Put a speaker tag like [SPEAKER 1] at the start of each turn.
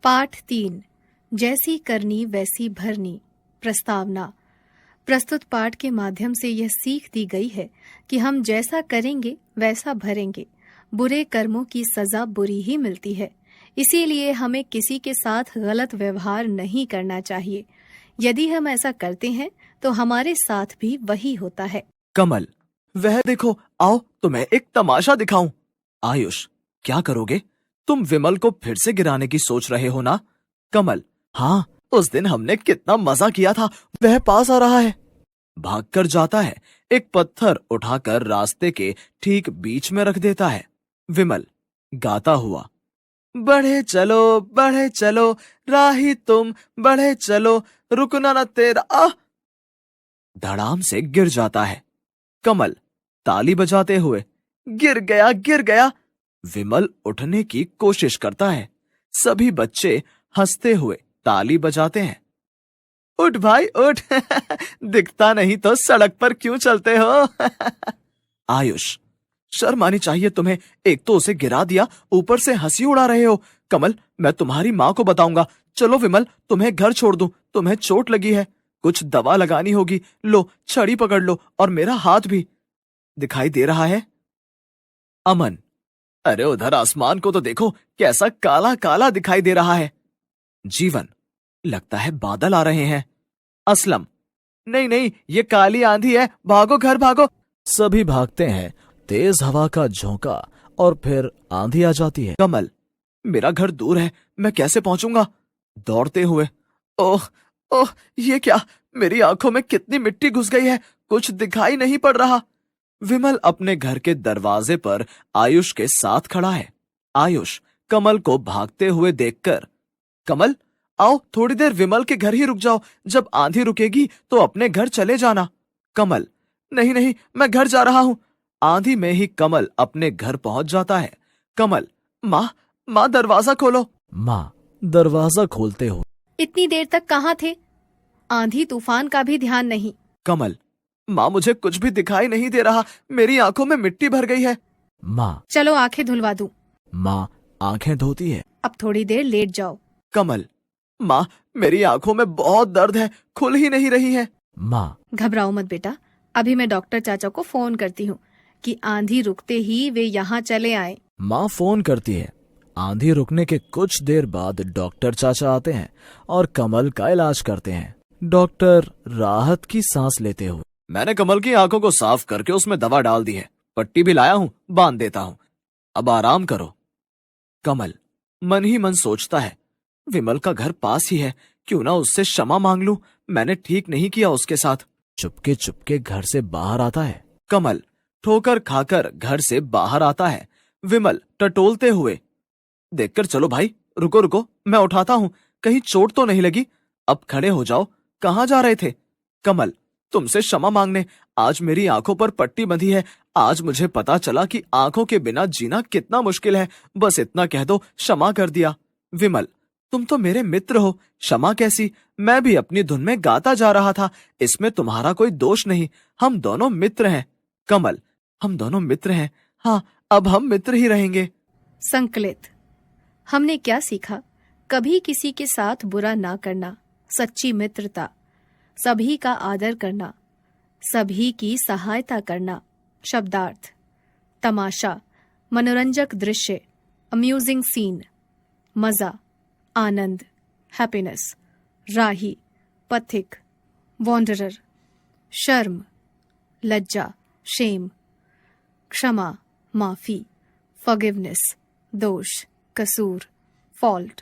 [SPEAKER 1] पाठ 3 जैसी करनी वैसी भरनी। प्रस्तावना। प्रस्तुत पाठ के माध्यम से यह सीख दी गई है कि हम जैसा करेंगे वैसा भरेंगे। बुरे कर्मों की सजा बुरी ही मिलती है, इसीलिए हमें किसी के साथ गलत व्यवहार नहीं करना चाहिए। यदि हम ऐसा करते हैं तो हमारे साथ भी वही होता है।
[SPEAKER 2] कमल, वह देखो, आओ तुम्हें एक तमाशा दिखाऊं। आयुष, क्या करोगे? तुम विमल को फिर से गिराने की सोच रहे हो ना? कमल, हाँ, उस दिन हमने कितना मजा किया था। वह पास आ रहा है, भागकर जाता है, एक पत्थर उठाकर रास्ते के ठीक बीच में रख देता है। विमल गाता हुआ, बढ़े चलो राही तुम, बढ़े चलो रुकना न तेरा धड़ाम से गिर जाता है। कमल ताली बजाते हुए, गिर गया गिर गया। विमल उठने की कोशिश करता है। सभी बच्चे हंसते हुए ताली बजाते हैं। उठ भाई उठ दिखता नहीं तो सड़क पर क्यों चलते हो? आयुष, शर्म आनी चाहिए तुम्हें, एक तो उसे गिरा दिया, ऊपर से हंसी उड़ा रहे हो। कमल, मैं तुम्हारी माँ को बताऊंगा। चलो विमल, तुम्हें घर छोड़ दूं, तुम्हें चोट लगी है, कुछ दवा लगानी होगी। लो छड़ी पकड़ लो, और मेरा हाथ भी दिखाई दे रहा है। अमन, अरे उधर आसमान को तो देखो, कैसा काला काला दिखाई दे रहा है। जीवन, लगता है बादल आ रहे हैं। असलम, नहीं नहीं, ये काली आंधी है, भागो घर भागो। सभी भागते हैं। तेज हवा का झोंका और फिर आंधी आ जाती है। कमल, मेरा घर दूर है, मैं कैसे पहुंचूंगा? दौड़ते हुए, ओह ओह, ये क्या, मेरी आंखों में कितनी मिट्टी घुस गई है, कुछ दिखाई नहीं पड़ रहा। विमल अपने घर के दरवाजे पर आयुष के साथ खड़ा है। आयुष कमल को भागते हुए देखकर, कमल आओ, थोड़ी देर विमल के घर ही रुक जाओ, जब आंधी रुकेगी तो अपने घर चले जाना। कमल, नहीं नहीं, मैं घर जा रहा हूं। आंधी में ही कमल अपने घर पहुंच जाता है। कमल, माँ दरवाजा खोलो। माँ दरवाजा खोलते हो,
[SPEAKER 1] इतनी देर तक कहाँ थे? आंधी तूफान का भी ध्यान नहीं।
[SPEAKER 2] कमल, माँ मुझे कुछ भी दिखाई नहीं दे रहा, मेरी आंखों में मिट्टी भर गई है। माँ,
[SPEAKER 1] चलो आंखें धुलवा दूं।
[SPEAKER 2] माँ आंखें धोती है।
[SPEAKER 1] अब थोड़ी देर लेट जाओ।
[SPEAKER 2] कमल, माँ मेरी आंखों में बहुत दर्द है, खुल ही नहीं रही है। माँ,
[SPEAKER 1] घबराओ मत बेटा, अभी मैं डॉक्टर चाचा को फोन करती हूँ कि आंधी रुकते ही वे यहाँ चले आए।
[SPEAKER 2] माँ फोन करती है। आंधी रुकने के कुछ देर बाद डॉक्टर चाचा आते हैं और कमल का इलाज करते हैं। डॉक्टर राहत की सांस लेते हुए, मैंने कमल की आंखों को साफ करके उसमें दवा डाल दी है, पट्टी भी लाया हूँ, बांध देता हूँ, अब आराम करो। कमल मन ही मन सोचता है, विमल का घर पास ही है, क्यों ना उससे क्षमा मांग लूं, मैंने ठीक नहीं किया उसके साथ। चुपके चुपके घर से बाहर आता है। कमल ठोकर खाकर घर से बाहर आता है। विमल टटोलते हुए, देखकर चलो भाई, रुको रुको, मैं उठाता हूँ, कहीं चोट तो नहीं लगी? अब खड़े हो जाओ, कहाँ जा रहे थे? कमल, तुमसे क्षमा मांगने, आज मेरी आंखों पर पट्टी बंधी है, आज मुझे पता चला कि आंखों के बिना जीना कितना मुश्किल है, बस इतना कह दो, क्षमा कर दिया। विमल, तुम तो मेरे मित्र हो, क्षमा कैसी, मैं भी अपनी धुन में गाता जा रहा था, इसमें तुम्हारा कोई दोष नहीं, हम दोनों मित्र हैं। कमल, हम दोनों मित्र हैं, हाँ, अब हम मित्र ही रहेंगे।
[SPEAKER 1] संकलित। हमने क्या सीखा? कभी किसी के साथ बुरा ना करना, सच्ची मित्रता, सभी का आदर करना, सभी की सहायता करना। शब्दार्थ। तमाशा, मनोरंजक दृश्य, अम्यूजिंग सीन। मजा, आनंद, हैप्पीनेस। राही, पथिक, वॉन्डरर। शर्म, लज्जा, शेम। क्षमा, माफी, फॉरगिवनेस, दोष, कसूर, फॉल्ट।